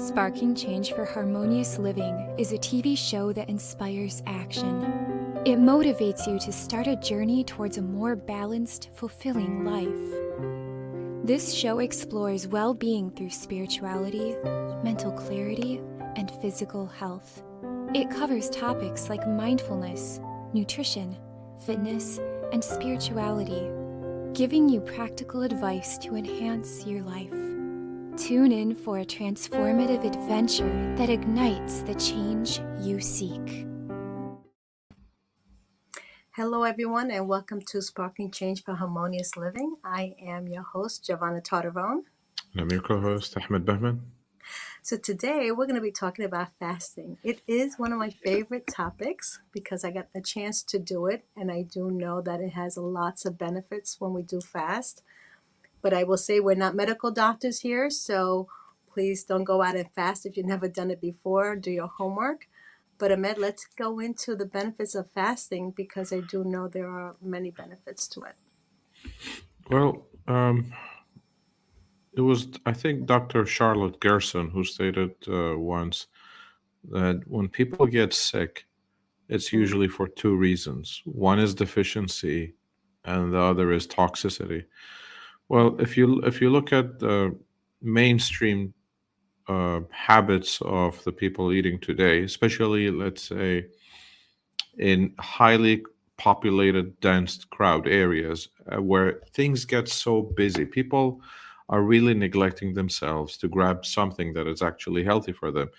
Sparking Change for Harmonious Living is a TV show that inspires action. It motivates you to start a journey towards a more balanced, fulfilling life. This show explores well-being through spirituality, mental clarity, and physical health. It covers topics like mindfulness, nutrition, fitness, and spirituality, giving you practical advice to enhance your life. Tune in for a transformative adventure that ignites the change you seek. Hello, everyone, and welcome to Sparking Change for Harmonious Living. I am your host, Giovanna Tartarone. And I'm your co-host, Ahmed Bahman. So today we're going to be talking about fasting. It is one of my favorite topics because I got a chance to do it, and I do know that it has lots of benefits when we do fast. But I will say we're not medical doctors here, so please don't go out and fast if you've never done it before. Do your homework. But Ahmed, let's go into the benefits of fasting because I do know there are many benefits to it. Well, it was, I think, Dr. Charlotte Gerson who stated once that when people get sick, it's usually for two reasons. One is deficiency, and the other is toxicity. Well, if you look at the mainstream habits of the people eating today, especially, let's say, in highly populated, dense crowd areas where things get so busy, people are really neglecting themselves to grab something that is actually healthy for them.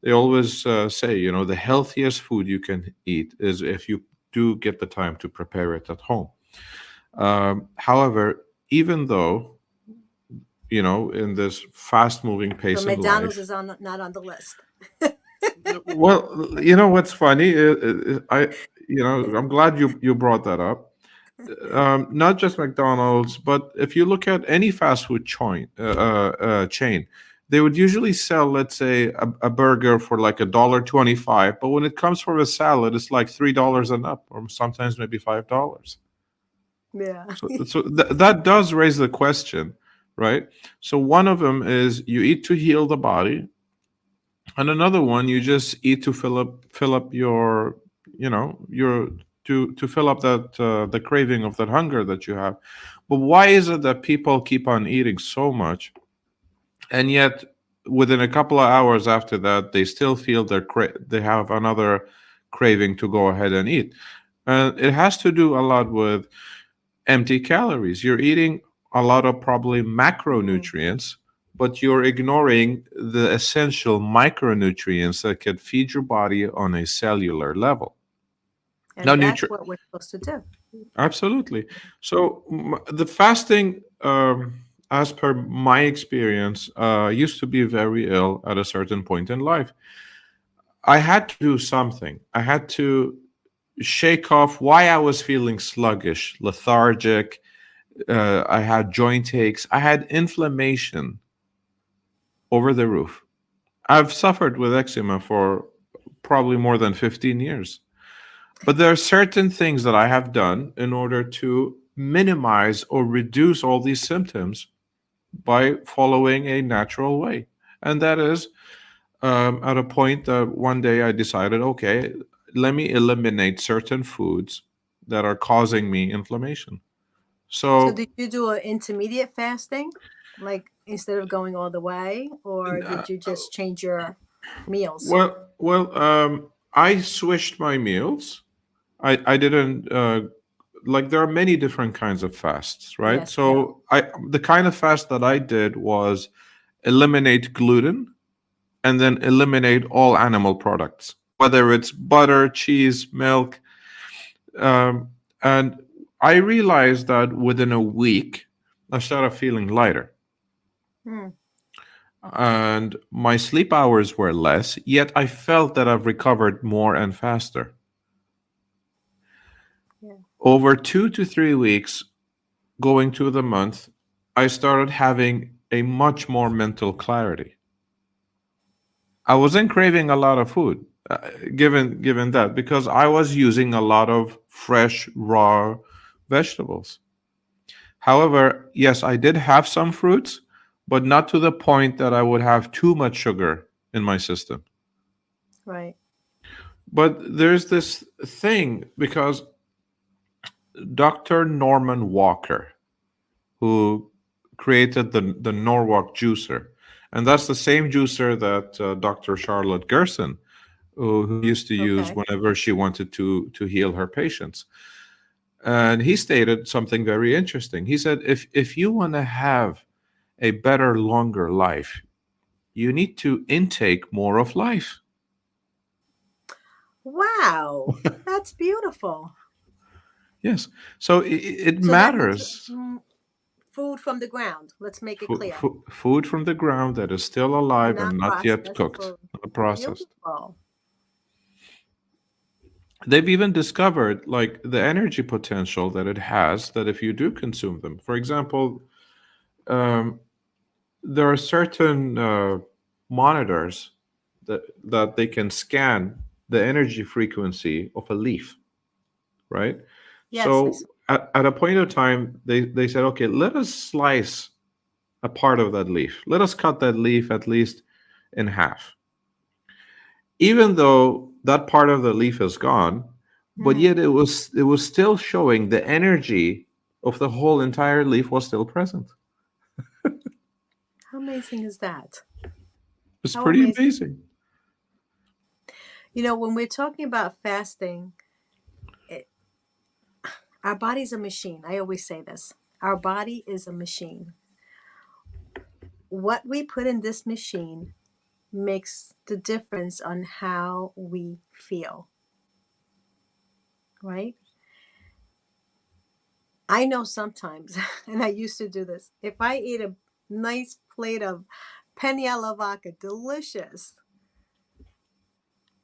They always say, the healthiest food you can eat is if you do get the time to prepare it at home. However, even though, in this fast-moving pace So of McDonald's life, is not on the list. well, what's funny? I'm glad you brought that up. Not just McDonald's, but if you look at any fast food chain, they would usually sell, let's say, a burger for like $1.25, but when it comes for a salad, it's like $3 and up, or sometimes maybe $5. Yeah. So that does raise the question, right? So one of them is you eat to heal the body, and another one you just eat to fill up your your to fill up that the craving of that hunger that you have. But why is it that people keep on eating so much, and yet within a couple of hours after that they still feel they have another craving to go ahead and eat? And it has to do a lot with empty calories. You're eating a lot of probably macronutrients, but you're ignoring the essential micronutrients that can feed your body on a cellular level. And Now, that's what we're supposed to do. absolutely. So the fasting, as per my experience, used to be very ill at a certain point in life. I had to do something. I had to shake off why I was feeling sluggish, lethargic. I had joint aches. I had inflammation over the roof. I've suffered with eczema for probably more than 15 years. But there are certain things that I have done in order to minimize or reduce all these symptoms by following a natural way. And that is at a point that one day I decided, okay, let me eliminate certain foods that are causing me inflammation. So did you do an intermediate fasting, like instead of going all the way, or did you just change your meals? Well, I switched my meals. I didn't like there are many different kinds of fasts, right? Yes, So the kind of fast that I did was eliminate gluten and then eliminate all animal products, whether it's butter, cheese, milk. And I realized that within a week, I started feeling lighter. And my sleep hours were less, yet I felt that I've recovered more and faster. Yeah. Over 2 to 3 weeks, going to the month, I started having a much more mental clarity. I wasn't craving a lot of food, given that, because I was using a lot of fresh, raw vegetables. However, yes, I did have some fruits, but not to the point that I would have too much sugar in my system. Right. But there's this thing because Dr. Norman Walker, who created the Norwalk juicer, and that's the same juicer that Dr. Charlotte Gerson, who used to use Okay. whenever she wanted to heal her patients. And he stated something very interesting. He said, if you want to have a better, longer life, you need to intake more of life. Wow. That's beautiful. Yes. So it So that means matters. food from the ground. Let's make it clear. Food from the ground that is still alive and Not not yet processed cooked, food. not processed. Beautiful. They've even discovered like the energy potential that it has that if you do consume them. For example, um, there are certain monitors that they can scan the energy frequency of a leaf, right? Yes, I So saw. at a point of time, they said, okay, let us slice a part of that leaf. Let us cut that leaf at least in half. Even though that part of the leaf is gone, but Hmm. yet it was still showing the energy of the whole entire leaf was still present. How amazing is that? It's How pretty amazing. amazing. When we're talking about fasting, it, our body's a machine. I always say this. Our body is a machine. What we put in this machine makes the difference on how we feel, right? I know sometimes, and I used to do this, if I eat a nice plate of penne alla vodka, delicious,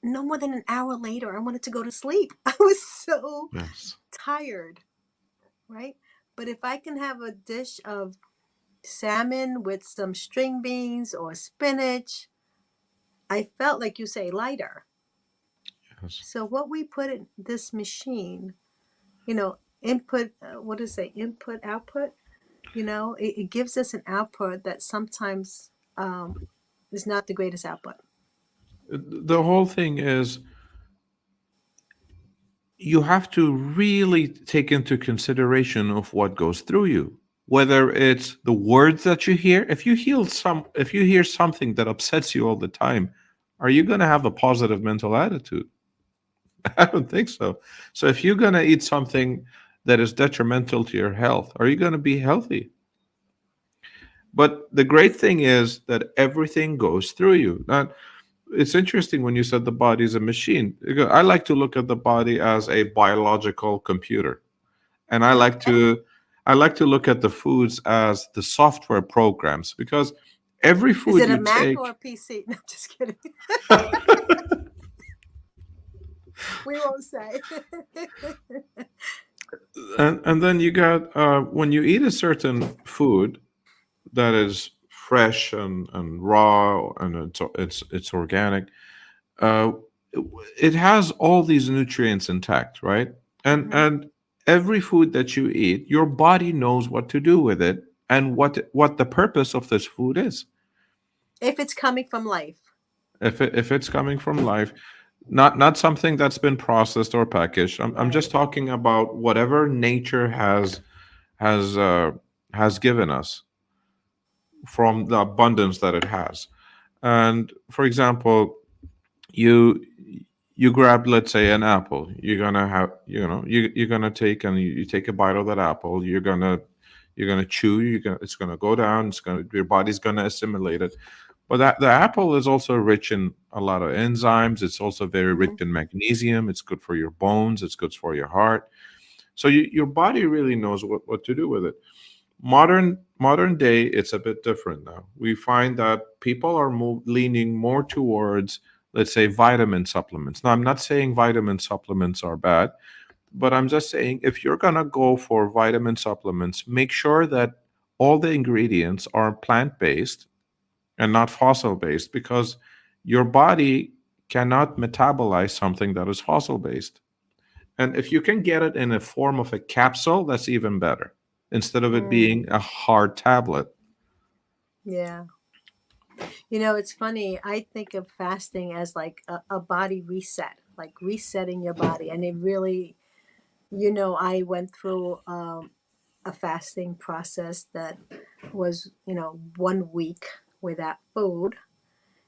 no more than an hour later, I wanted to go to sleep. I was so Yes. tired, right? But if I can have a dish of salmon with some string beans or spinach, I felt like you say lighter. Yes. So what we put in this machine, input, what is it? Input, output, it gives us an output that sometimes is not the greatest output. The whole thing is you have to really take into consideration of what goes through you, whether it's the words that you hear. If you hear something that upsets you all the time, are you going to have a positive mental attitude? I don't think so. So if you're going to eat something that is detrimental to your health, are you going to be healthy? But the great thing is that everything goes through you. Now, it's interesting when you said the body is a machine. I like to look at the body as a biological computer, and Okay. I like to look at the foods as the software programs because every Is food it a you Mac or a take. PC? No, just kidding. We won't say. And then you got when you eat a certain food that is fresh and raw and it's organic, uh, it has all these nutrients intact, right? Hmm. And every food that you eat, your body knows what to do with it and what the purpose of this food is. If it's coming from life. If it's coming from life, not something that's been processed or packaged. I'm just Right. talking about whatever nature has uh, has given us from the abundance that it has. And for example, you you grab, let's say, an apple. You're gonna have, you're gonna take and you take a bite of that apple. You're gonna chew. It's gonna go down. Your body's gonna assimilate it. But that the apple is also rich in a lot of enzymes. It's also very rich Hmm. in magnesium. It's good for your bones. It's good for your heart. So your body really knows what to do with it. Modern day, it's a bit different now. We find that people are leaning more towards, let's say, vitamin supplements. Now, I'm not saying vitamin supplements are bad, but I'm just saying if you're gonna go for vitamin supplements, make sure that all the ingredients are plant-based and not fossil-based, because your body cannot metabolize something that is fossil-based. And if you can get it in a form of a capsule, that's even better instead of it Mm. being a hard tablet. Yeah. You know, it's funny. I think of fasting as like a body reset, like resetting your body. And it really, I went through a fasting process that was, 1 week without food.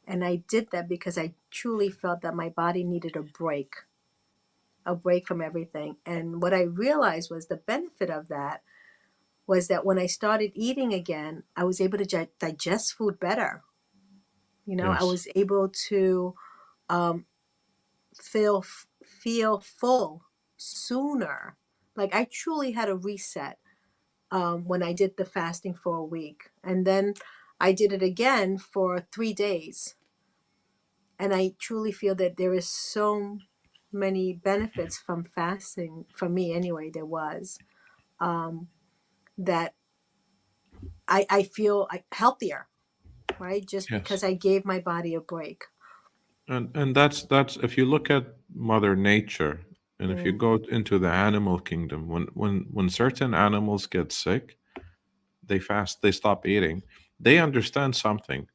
And I did that because I truly felt that my body needed a break from everything. And what I realized was the benefit of that was that when I started eating again, I was able to digest food better. I Yes. was able to um, feel full sooner. Like I truly had a reset when I did the fasting for a week, and then I did it again for 3 days, and I truly feel that there is so many benefits from fasting for me. Anyway, there was um, that I feel healthier, right? Just Yes. because I gave my body a break. And that's if you look at Mother Nature, and if you Mm, go into the animal kingdom, when certain animals get sick, they fast, they stop eating. They understand something.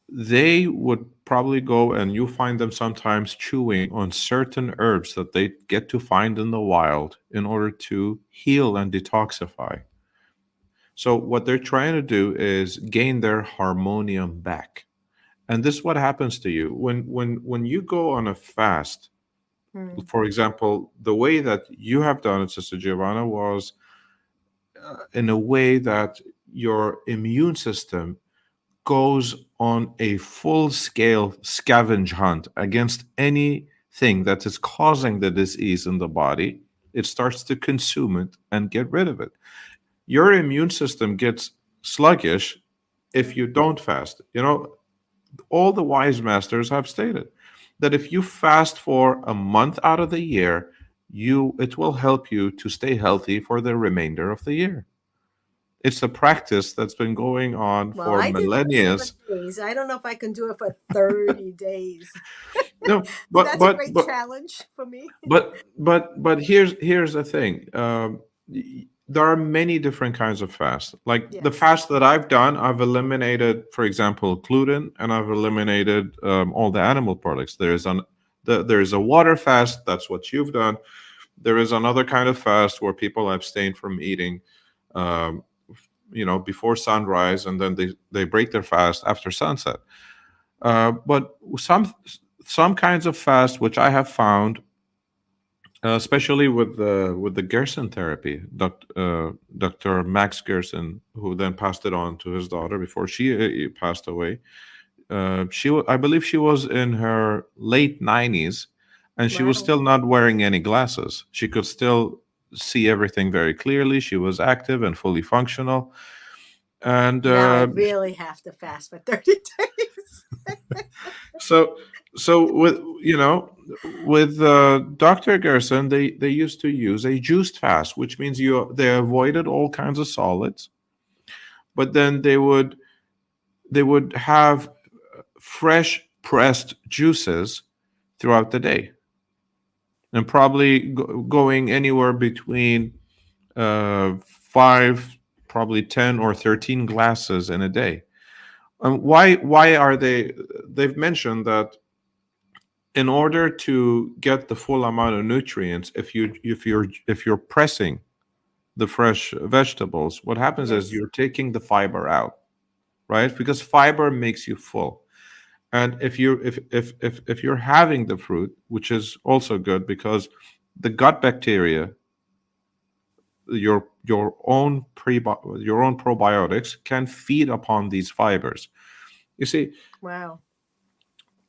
They would probably go, and you find them sometimes chewing on certain herbs that they get to find in the wild in order to heal and detoxify. So what they're trying to do is gain their harmonium back. And this is what happens to you when you go on a fast. mm, For example, the way that you have done it, Sister Giovanna, was in a way that your immune system goes on a full scale scavenge hunt against anything that is causing the disease in the body. It starts to consume it and get rid of it. Your immune system gets sluggish if mm. you don't fast. All the wise masters have stated that if you fast for a month out of the year, it will help you to stay healthy for the remainder of the year. It's a practice that's been going on Well, for I did it for millennia. 7 days. I don't know if I can do it for 30 days. No, So but that's a but great but challenge for me. but here's the thing. There are many different kinds of fast. Like the Yes. fast that I've done, I've eliminated, for example, gluten, and I've eliminated all the animal products. There is a water fast. That's what you've done. There is another kind of fast where people abstain from eating, um, before sunrise, and then they break their fast after sunset. But some kinds of fast, which I have found, especially with the Gerson therapy, Dr. Max Gerson, who then passed it on to his daughter before she passed away. I believe she was in her late 90s, and she was Wow. still not wearing any glasses. She could still see everything very clearly. She was active and fully functional, and Now I really have to fast for 30 days. so with Dr. Gerson, they used to use a juiced fast, which means they avoided all kinds of solids, but then they would have fresh pressed juices throughout the day, and probably going anywhere between 5, probably 10 or 13 glasses in a day. Why are they've mentioned that in order to get the full amount of nutrients, if you're pressing the fresh vegetables, what happens is Yes. you're taking the fiber out, right? Because fiber makes you full. And if you're having the fruit, which is also good because the gut bacteria, your own probiotics can feed upon these fibers. You see, Wow.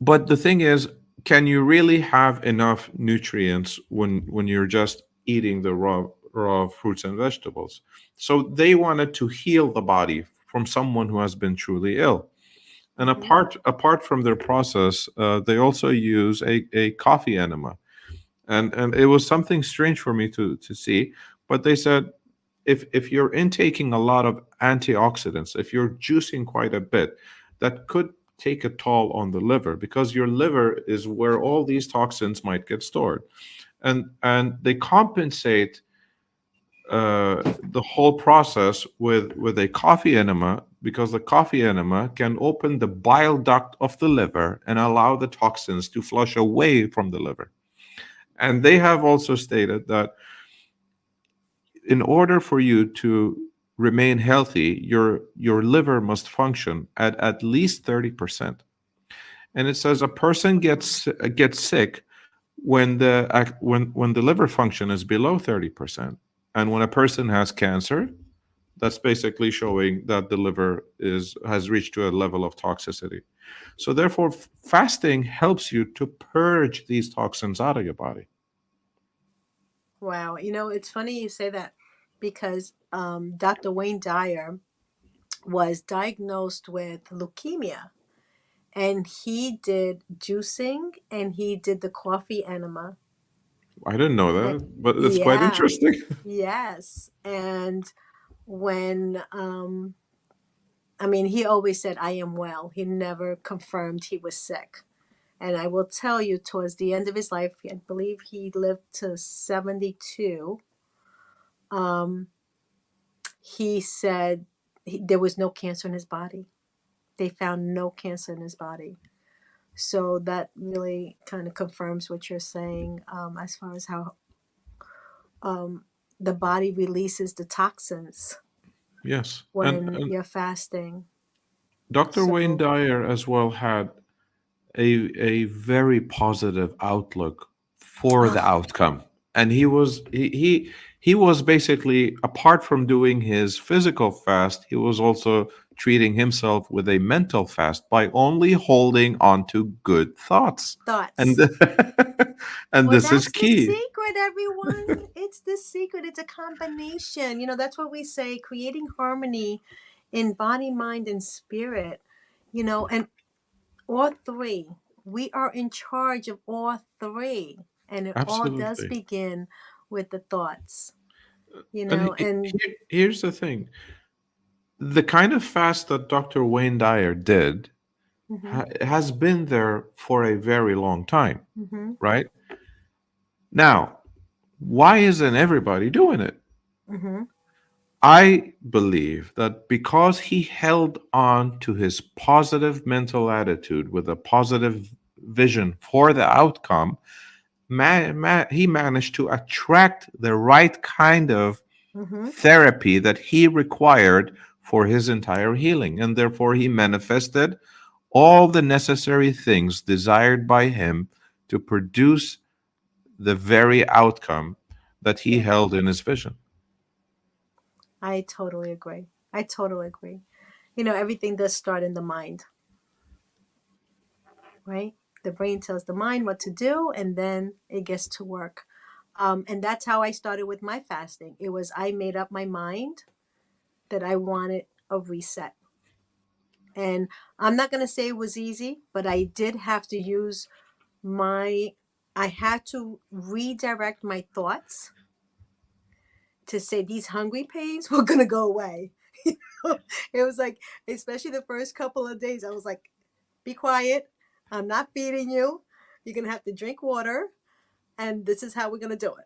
but the thing is, can you really have enough nutrients when you're just eating the raw fruits and vegetables? So they wanted to heal the body from someone who has been truly ill. And Hmm. apart from their process, they also use a coffee enema, and it was something strange for me to see. But they said if you're intaking a lot of antioxidants, if you're juicing quite a bit, that could take a toll on the liver, because your liver is where all these toxins might get stored. And they compensate the whole process with a coffee enema because the coffee enema can open the bile duct of the liver and allow the toxins to flush away from the liver. And they have also stated that in order for you to remain healthy, your liver must function at least 30%. And it says a person gets sick when the liver function is below 30%. And when a person has cancer, that's basically showing that the liver is has reached to a level of toxicity. So therefore, fasting helps you to purge these toxins out of your body. Wow. It's funny you say that because Dr. Wayne Dyer was diagnosed with leukemia, and he did juicing and he did the coffee enema. I didn't know And that, but it's quite yeah, interesting. yes. And when I mean, he always said, I am well. He never confirmed he was sick. And I will tell you, towards the end of his life, I believe he lived to 72. Um, he said there was no cancer in his body. They found no cancer in his body. So that really kind of confirms what you're saying, as far as how um, the body releases the toxins Yes, when and you're fasting. Dr. Wayne So, Dyer as well had a very positive outlook for the oh, outcome, and he was basically, apart from doing his physical fast, he was also treating himself with a mental fast by only holding on to good thoughts, and thoughts. and Well, this is that's the key. secret, everyone. It's the secret. It's a combination. That's what we say, creating harmony in body, mind, and spirit. And all three. We are in charge of all three. And it all does Absolutely. begin with the thoughts, And and here's the thing: the kind of fast that Dr. Wayne Dyer did mm-hmm, has been there for a very long time, mm-hmm, right? Now, why isn't everybody doing it? mm-hmm, I believe that because he held on to his positive mental attitude with a positive vision for the outcome, he managed to attract the right kind of mm-hmm. therapy that he required for his entire healing. And therefore, he manifested all the necessary things desired by him to produce the very outcome that he Yeah, held in his vision. I totally agree. I totally agree. Everything does start in the mind, right? The brain tells the mind what to do, and then it gets to work. And that's how I started with my fasting. It was I made up my mind that I wanted a reset. And I'm not going to say it was easy, but I did have to use my, I had to redirect my thoughts to say these hungry pains were going to go away. It was like, especially the first couple of days, I was like, be quiet. I'm not feeding you. You're going to have to drink water. And this is how we're going to do it.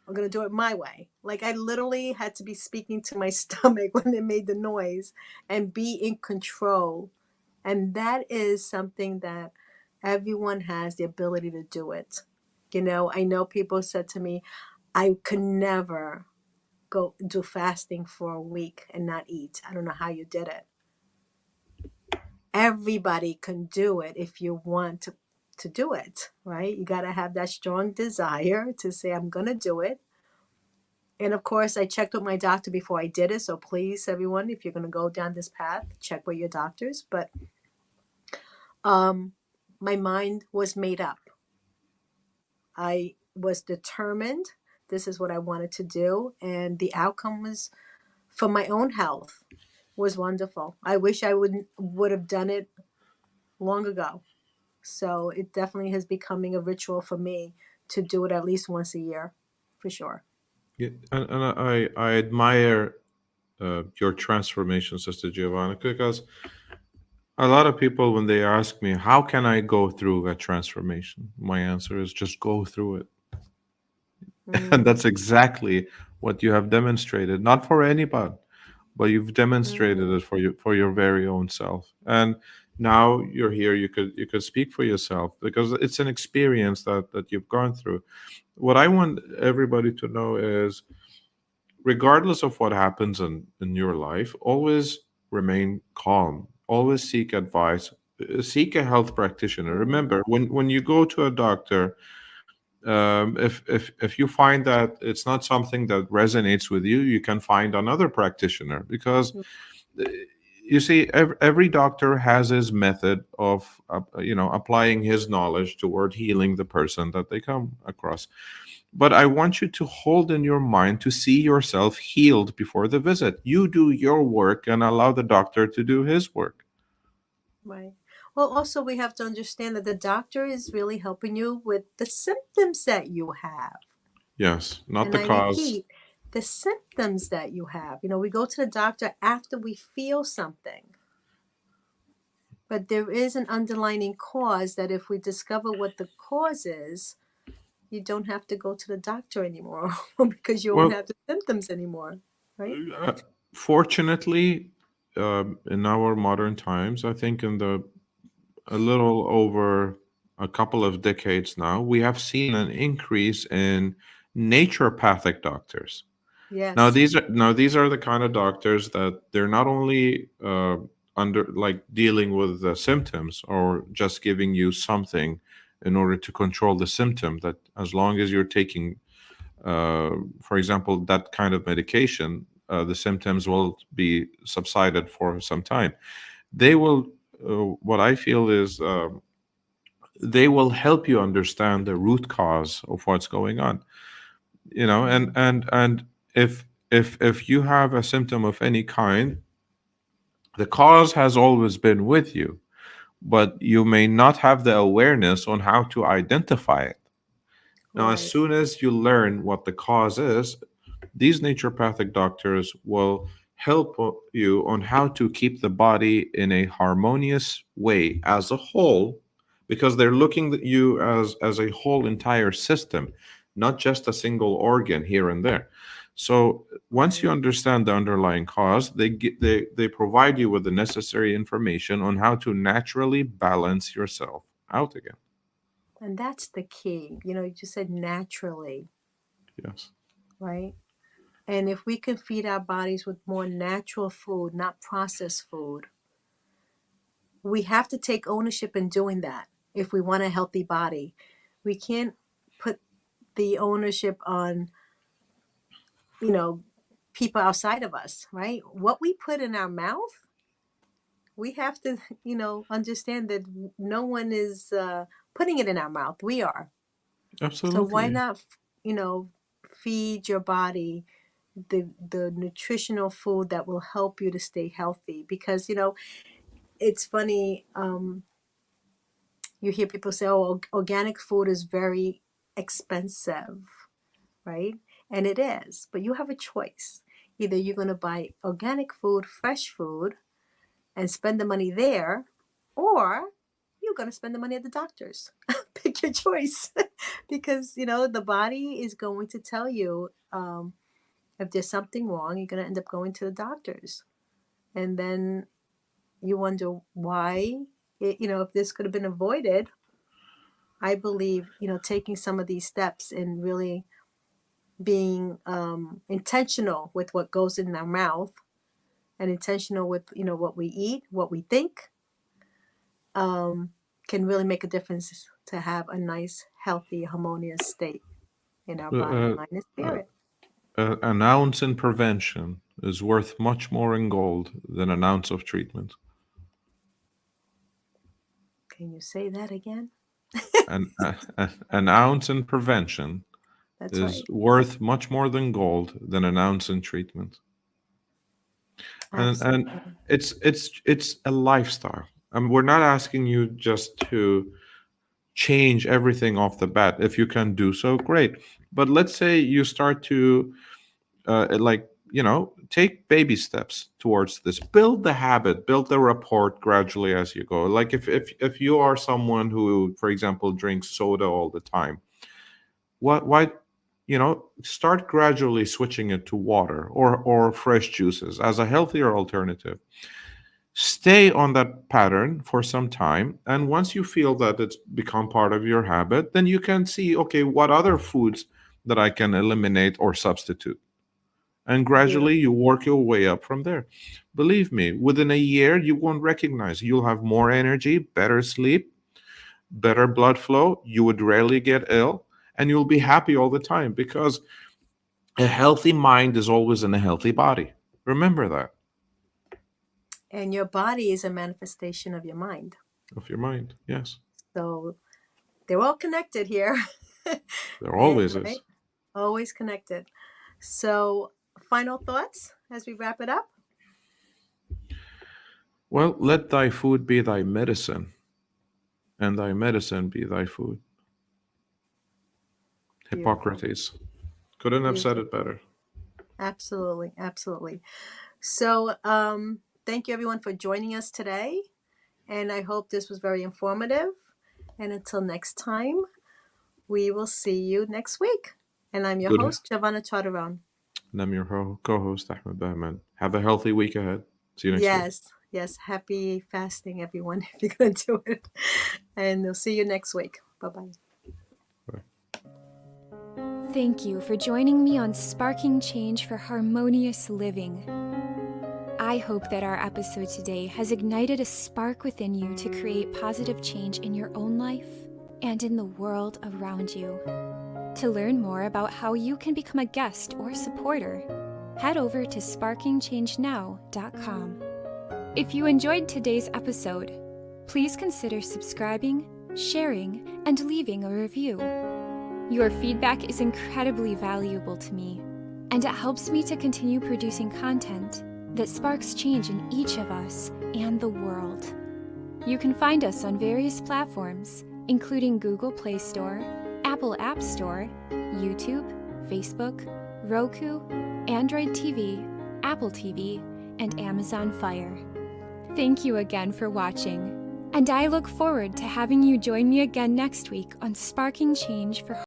I'm going to do it my way. Like, I literally had to be speaking to my stomach when it made the noise and be in control. And that is something that everyone has the ability to do it. I know people said to me, I could never go do fasting for a week and not eat. I don't know how you did it. Everybody can do it if you want to do it, right? You got to have that strong desire to say, I'm going to do it. And of course, I checked with my doctor before I did it. So please, everyone, if you're going to go down this path, check with your doctors. But um, my mind was made up. I was determined. This is what I wanted to do. And the outcome was, for my own health, was wonderful. I wish I would have done it long ago. So it definitely has becoming a ritual for me to do it at least once a year, for sure. Yeah, and I admire your transformation, Sister Giovanna, because a lot of people, when they ask me, how can I go through a transformation? My answer is just go through it. And Mm, that's exactly what you have demonstrated, not for anybody, but you've demonstrated Mm, it for your very own self. And now you're here, you could speak for yourself because it's an experience that you've gone through. What I want everybody to know is, regardless of what happens in your life, always remain calm, always seek advice, seek a health practitioner. mm, Remember, when you go to a doctor, if you find that it's not something that resonates with you, you can find another practitioner, because uh, you see, every doctor has his method of applying his knowledge toward healing the person that they come across. But I want you to hold in your mind to see yourself healed before the visit. You do your work and allow the doctor to do his work. right. Well, also we have to understand that the doctor is really helping you with the symptoms that you have. Yes, not And the I cause. repeat, the symptoms that you have. We go to the doctor after we feel something, but there is an underlying cause that if we discover what the cause is, you don't have to go to the doctor anymore because you won't Well, have the symptoms anymore, right? uh, fortunately, in our modern times, I think in the a little over a couple of decades now, we have seen an increase in naturopathic doctors. Yes. Now these are the kind of doctors that they're not only under like dealing with the symptoms or just giving you something in order to control the symptom. That as long as you're taking, for example, that kind of medication, the symptoms will be subsided for some time. They will. What I feel is they will help you understand the root cause of what's going on. And Mm, if you have a symptom of any kind, the cause has always been with you, but you may not have the awareness on how to identify it. Now, as right. soon as you learn what the cause is, these naturopathic doctors will help you on how to keep the body in a harmonious way as a whole, because they're looking at you as a whole entire system, not just a single organ here and there. So once you Right. understand the underlying cause, they provide you with the necessary information on how to naturally balance yourself out again. And that's the key. You just said naturally, Yes, right? And if we can feed our bodies with more natural food, not processed food, we have to take ownership in doing that if we want a healthy body. We can't put the ownership on, you know, people outside of us, right? What we put in our mouth, we have to, understand that no one is putting it in our mouth. We are. So why absolutely. not, feed your body the nutritional food that will help you to stay healthy? Because it's funny. You hear people say, "Oh, organic food is very expensive," right? And it is, but you have a choice. Either you're going to buy organic food, fresh food, and spend the money there, or you're going to spend the money at the doctor's. Pick your choice. Because the body is going to tell you, if there's something wrong, you're going to end up going to the doctors, and then you wonder why. If this could have been avoided, I believe taking some of these steps and really being intentional with what goes in our mouth, and intentional with what we eat, what we think, um, can really make a difference to have a nice, healthy, harmonious state in our Uh, body, uh, mind, and uh, spirit. an ounce in prevention is worth much more in gold than an ounce of treatment. Can you say that again? An ounce in prevention That's is right. worth much more than gold than an ounce in treatment. And Absolutely. it's a lifestyle. We're not asking you just to change everything off the bat. If you can do so, great. But let's say you start to take baby steps towards this. Build the habit, build the rapport gradually as you go. Like if you are someone who, for example, drinks soda all the time, why start gradually switching it to water or fresh juices as a healthier alternative. Stay on that pattern for some time, and once you feel that it's become part of your habit, then you can see, okay, what other foods that I can eliminate or substitute, and gradually you Beautiful. work your way up from there. Believe me, within a year you won't recognize, you'll have more energy, better sleep, better blood flow, you would rarely get ill, and you'll be happy all the time, because a healthy mind is always in a healthy body. Remember that. And your body is a manifestation of your mind. Of your mind, yes. So they're all connected here. There And always is. right, always connected. So final thoughts as we wrap it up. Well, let thy food be thy medicine, and thy medicine be thy food. Beautiful. Hippocrates. Couldn't have said Beautiful. it better. Absolutely. Absolutely. So thank you everyone for joining us today. And I hope this was very informative. And until next time, we will see you next week. And I'm your Good. host, Giovanna Charteron. And I'm your co-host, Ahmed Bahman. Have a healthy week ahead. See you next week. Yes, yes. Happy fasting, everyone, if you're going to do it. And we'll see you next week. Bye-bye. Bye. Thank you for joining me on Sparking Change for Harmonious Living. I hope that our episode today has ignited a spark within you to create positive change in your own life and in the world around you. To learn more about how you can become a guest or supporter, head over to sparkingchangenow.com. If you enjoyed today's episode, please consider subscribing, sharing, and leaving a review. Your feedback is incredibly valuable to me, and it helps me to continue producing content that sparks change in each of us and the world. You can find us on various platforms, including Google Play Store, Apple App Store, YouTube, Facebook, Roku, Android TV, Apple TV, and Amazon Fire. Thank you again for watching, and I look forward to having you join me again next week on Sparking Change for